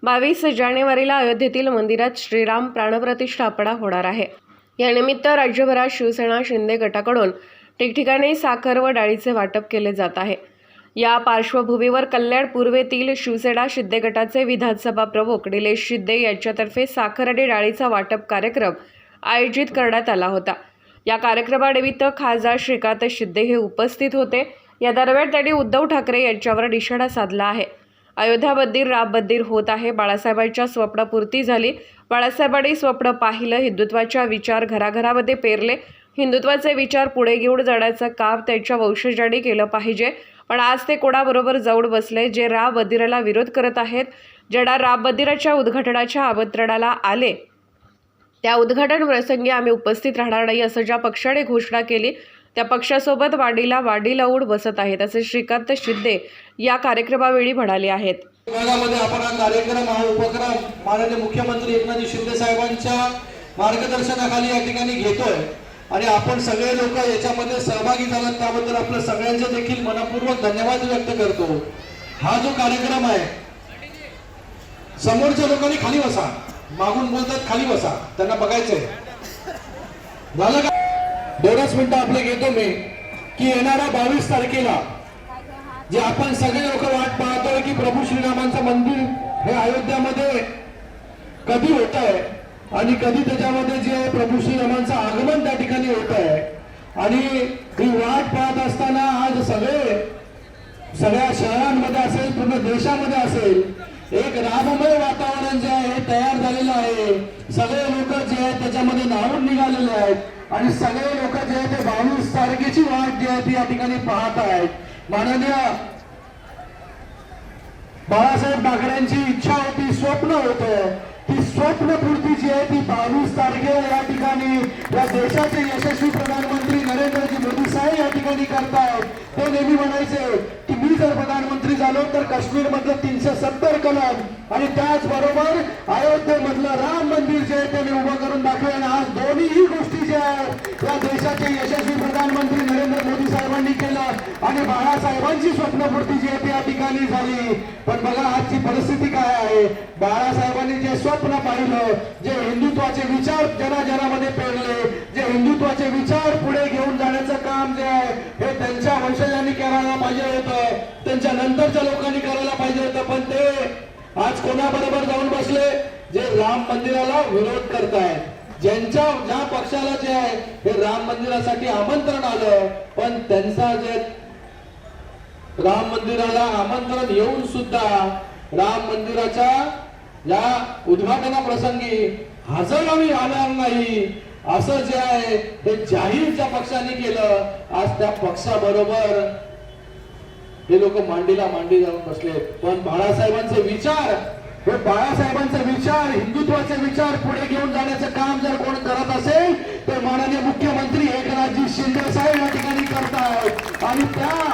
22 जानेवारीला अयोध्येतील मंदिरात श्रीराम प्राणप्रतिष्ठापना होणार आहे। यानिमित्त राज्यभरात शिवसेना शिंदे गटाकडून ठिकठिकाणी साखर व डाळीचे वाटप केले जात आहे। या पार्श्वभूमीवर कल्याण पूर्वेतील शिवसेना शिंदे गटाचे विधानसभा प्रमुख निलेश शिंदे यांच्यातर्फे साखर आणि डाळीचा वाटप कार्यक्रम आयोजित करण्यात आला होता। या कार्यक्रमानिमित्त खासदार श्रीकांत शिंदे हे उपस्थित होते। या दरम्यान त्यांनी उद्धव ठाकरे यांच्यावर निशाणा साधला आहे। अयोध्या मंदिर राम मंदिर होत आहे। बाळासाहेबांच्या स्वप्नपूर्ती झाली। बाळासाहेबांनी स्वप्न पाहिलं, हिंदुत्वाच्या विचार घराघरामध्ये पेरले, हिंदुत्वाचे विचार पुढे घेऊन जाण्याचं काम त्यांच्या वंशजांनी केलं पाहिजे। पण आज ते कोणाबरोबर जाऊन बसले जे राम मंदिराला विरोध करत आहेत। ज्यांना राम मंदिराच्या उद्घाटनाच्या आमंत्रणाला आले त्या उद्घाटन प्रसंगी आम्ही उपस्थित राहणार नाही असं ज्या पक्षाने घोषणा केली त्या पक्षासोबत वाढीला वाढी लावून बसत आहेत असे श्रीकांत शिंदे या कार्यक्रमावेळी म्हणाले आहेत। विभागामध्ये आपण हा कार्यक्रम हा उपक्रम माननीय मुख्यमंत्री एकनाथ शिंदे साहेबांच्या मार्गदर्शनाखाली या ठिकाणी घेतोय आणि आपण सगळे लोक याच्यामध्ये सहभागी झालात त्याबद्दल आपल्या सगळ्यांचे देखील मनपूर्वक धन्यवाद व्यक्त करतो। हा जो कार्यक्रम आहे समोरच्या लोकांनी खाली बसा, मागून बोलतात खाली बसा, त्यांना बघायचंय। झालं का? 2 मिनिटं आपले घेतो मी की येणाऱ्या 22 तारखेला जे आपण सगळे लोक वाट पाहतोय की प्रभू श्रीरामांचं मंदिर हे अयोध्यामध्ये कधी होत आहे आणि कधी त्याच्यामध्ये जे प्रभू श्रीरामांचं आगमन त्या ठिकाणी होत आहे आणि ही वाट पाहत असताना आज सगळ्या शहरांमध्ये असेल, पूर्ण देशामध्ये असेल, एक राममय वातावरण जे आहे तयार झालेलं आहे। सगळे लोक जे आहेत त्याच्यामध्ये न्हावून निघालेले आहेत आणि सगळे लोक जे आहेत ते 22 तारखेची वाट जी आहे ती या ठिकाणी पाहत आहेत। माननीय बाळासाहेब ठाकरेंची इच्छा होती, स्वप्न होतं, ती स्वप्नपूर्ती जी आहे ती 22 तारखेला या ठिकाणी या देशाचे यशस्वी प्रधानमंत्री नरेंद्रजी मोदी साहेब या ठिकाणी करतायत। ते नेहमी म्हणायचे की मी जर प्रधानमंत्री झालो तर काश्मीर मधलं 370 कलम आणि त्याचबरोबर अयोध्येमधलं राम मंदिर जे आहे ते मी उभं करून दाखवेन। आज दोन्ही गोष्टी ज्या आहेत या देशाचे यशस्वी प्रधानमंत्री नरेंद्र मोदी साहेबांनी केलं आणि बाळासाहेबांची स्वप्नपूर्ती जी आहे ती या ठिकाणी झाली। पण बघा आजची परिस्थिती काय आहे। बाळासाहेबांनी जे स्वप्न पाहिलं, जे हिंदुत्वाचे विचार जनाजनामध्ये पेरले, जे हिंदुत्वाचे विचार पुढे घेऊन जाण्याचं काम जे आहे हे त्यांच्या वंशजांनी करायला पाहिजे होतं, त्यांच्या नंतरच्या लोकांनी करायला पाहिजे होतं। पण ते आज कोणाबरोबर जाऊन बसले जे राम मंदिराला विरोध करतायत, ज्या पक्षाला जे आहे हे राम मंदिरासाठी आमंत्रण आलं पण त्यांचा जे राम मंदिराला आमंत्रण येऊन सुद्धा राम मंदिराच्या या उद्घाटना प्रसंगी हजर आम्ही राहणार नाही असं जे आहे हे जाहीर ज्या पक्षाने केलं, आज त्या पक्षाबरोबर हे लोक मांडीला मांडी जाऊन बसले। पण बाळासाहेबांचे विचार हिंदुत्वाचे विचार पुढे घेऊन जाण्याचं काम जर कोण करत असेल तर माननीय मुख्यमंत्री एकनाथजी शिंदे साहेब या ठिकाणी करतायत आणि त्या